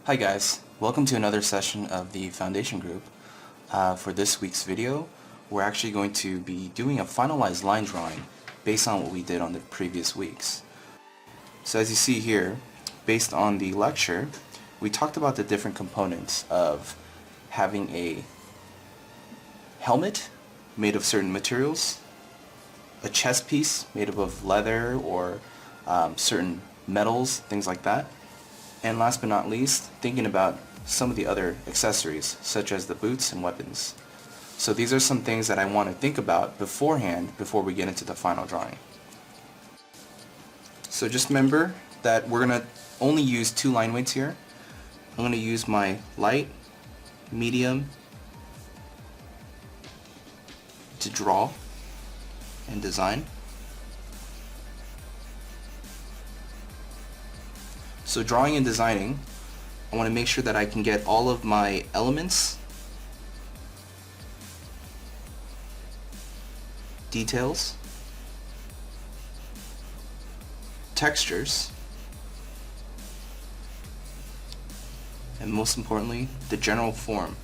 Hi guys, welcome to another session of the Foundation Group. For this week's video, we're actually going to be doing a finalized line drawing based on what we did on the previous weeks. So as you see here, based on the lecture, we talked about the different components of having a helmet made of certain materials, a chest piece made up of leather or certain metals, things like that. And last but not least, thinking about some of the other accessories, such as the boots and weapons. So these are some things that I want to think about beforehand before we get into the final drawing. So just remember that we're going to only use two line weights here. I'm going to use my light, medium to draw and design. So drawing and designing, I want to make sure that I can get all of my elements, details, textures, and most importantly, the general form.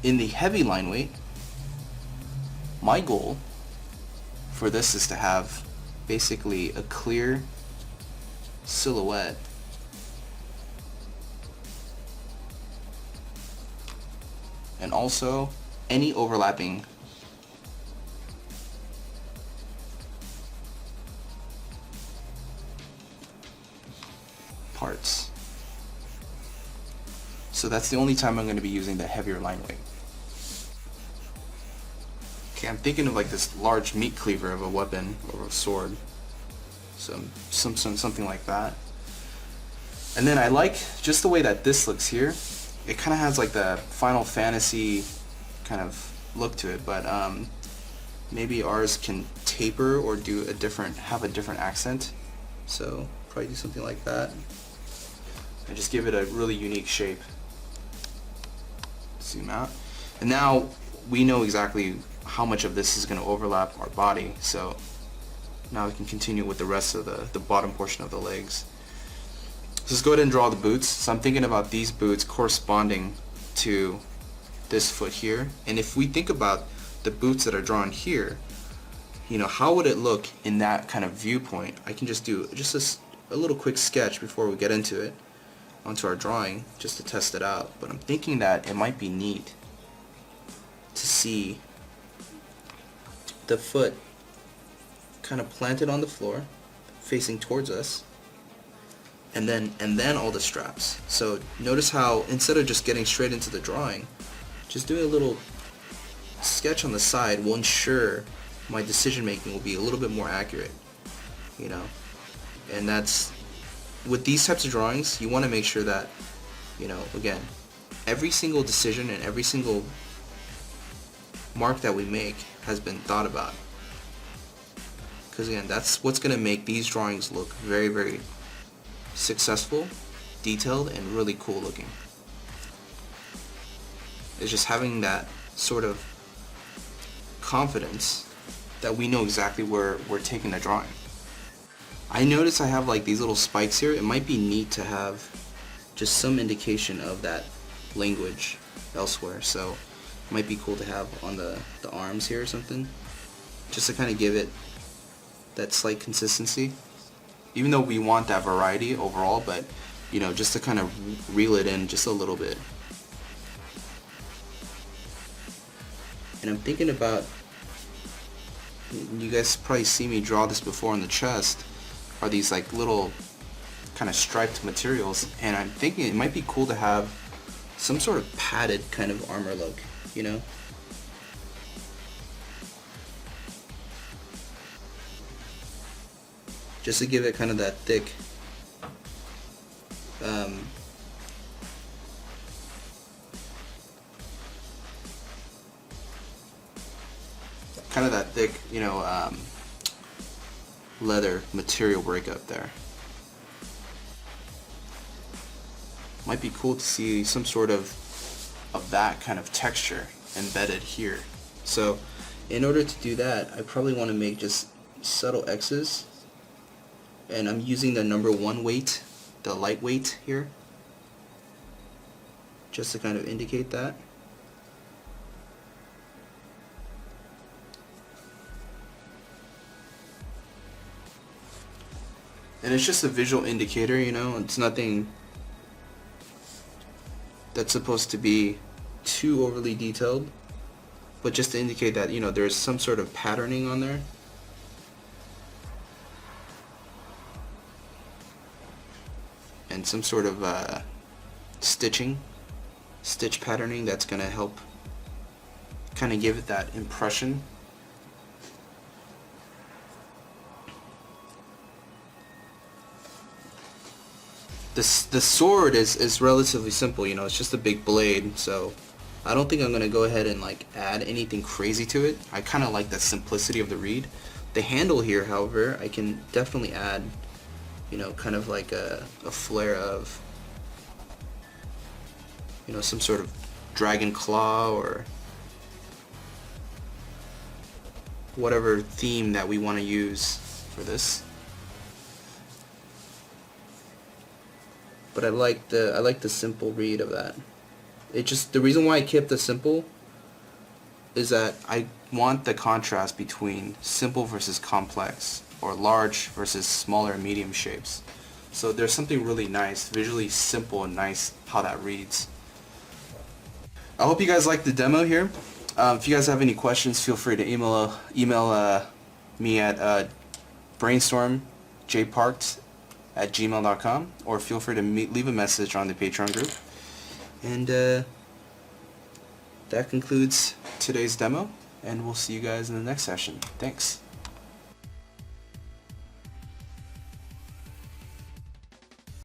In the heavy line weight, my goal for this is to have basically a clear silhouette and also any overlapping parts. So that's the only time I'm going to be using the heavier line weight. Okay, I'm thinking of like this large meat cleaver of a weapon or a sword. So something like that. And then I like just the way that this looks here. It kind of has like the Final Fantasy kind of look to it, but maybe ours can taper or have a different accent. So probably do something like that. And just give it a really unique shape. Zoom out. And now we know exactly how much of this is going to overlap our body, so now we can continue with the rest of the bottom portion of the legs. So let's go ahead and draw the boots. So I'm thinking about these boots corresponding to this foot here, and if we think about the boots that are drawn here, you know, how would it look in that kind of viewpoint? I can just do a little quick sketch before we get into it, onto our drawing, just to test it out. But I'm thinking that it might be neat to see the foot kind of planted on the floor facing towards us, and then all the straps. So notice how instead of just getting straight into the drawing, just doing a little sketch on the side will ensure my decision making will be a little bit more accurate, you know. And that's with these types of drawings, you want to make sure that, you know, again, every single decision and every single mark that we make has been thought about, because again, that's what's going to make these drawings look very, very successful, detailed, and really cool looking. It's just having that sort of confidence that we know exactly where we're taking the drawing. I notice I have like these little spikes here. It might be neat to have just some indication of that language elsewhere, so might be cool to have on the arms here or something, just to kind of give it that slight consistency, even though we want that variety overall, but you know, just to kind of reel it in just a little bit. And I'm thinking about, you guys probably see me draw this before on the chest, are these like little kind of striped materials, and I'm thinking it might be cool to have some sort of padded kind of armor look, you know? Just to give it kind of that thick you know, leather material breakup there. Might be cool to see some sort of that kind of texture embedded here. So in order to do that, I probably want to make just subtle X's and I'm using the number 1 weight, the lightweight here, just to kind of indicate that. And it's just a visual indicator, you know, it's nothing that's supposed to be too overly detailed, but just to indicate that, you know, there's some sort of patterning on there. And some sort of stitch patterning that's going to help kind of give it that impression. The sword is relatively simple, you know, it's just a big blade, so I don't think I'm going to go ahead and like add anything crazy to it. I kind of like the simplicity of the reed. The handle here, however, I can definitely add, you know, kind of like a flare of, you know, some sort of dragon claw or whatever theme that we want to use for this. But I like the simple read of that. It just, the reason why I kept it simple is that I want the contrast between simple versus complex, or large versus smaller and medium shapes. So there's something really nice, visually simple and nice how that reads. I hope you guys liked the demo here. If you guys have any questions, feel free to email me at brainstormjparked@gmail.com, or feel free to leave a message on the Patreon group. And that concludes today's demo, and we'll see you guys in the next session. Thanks.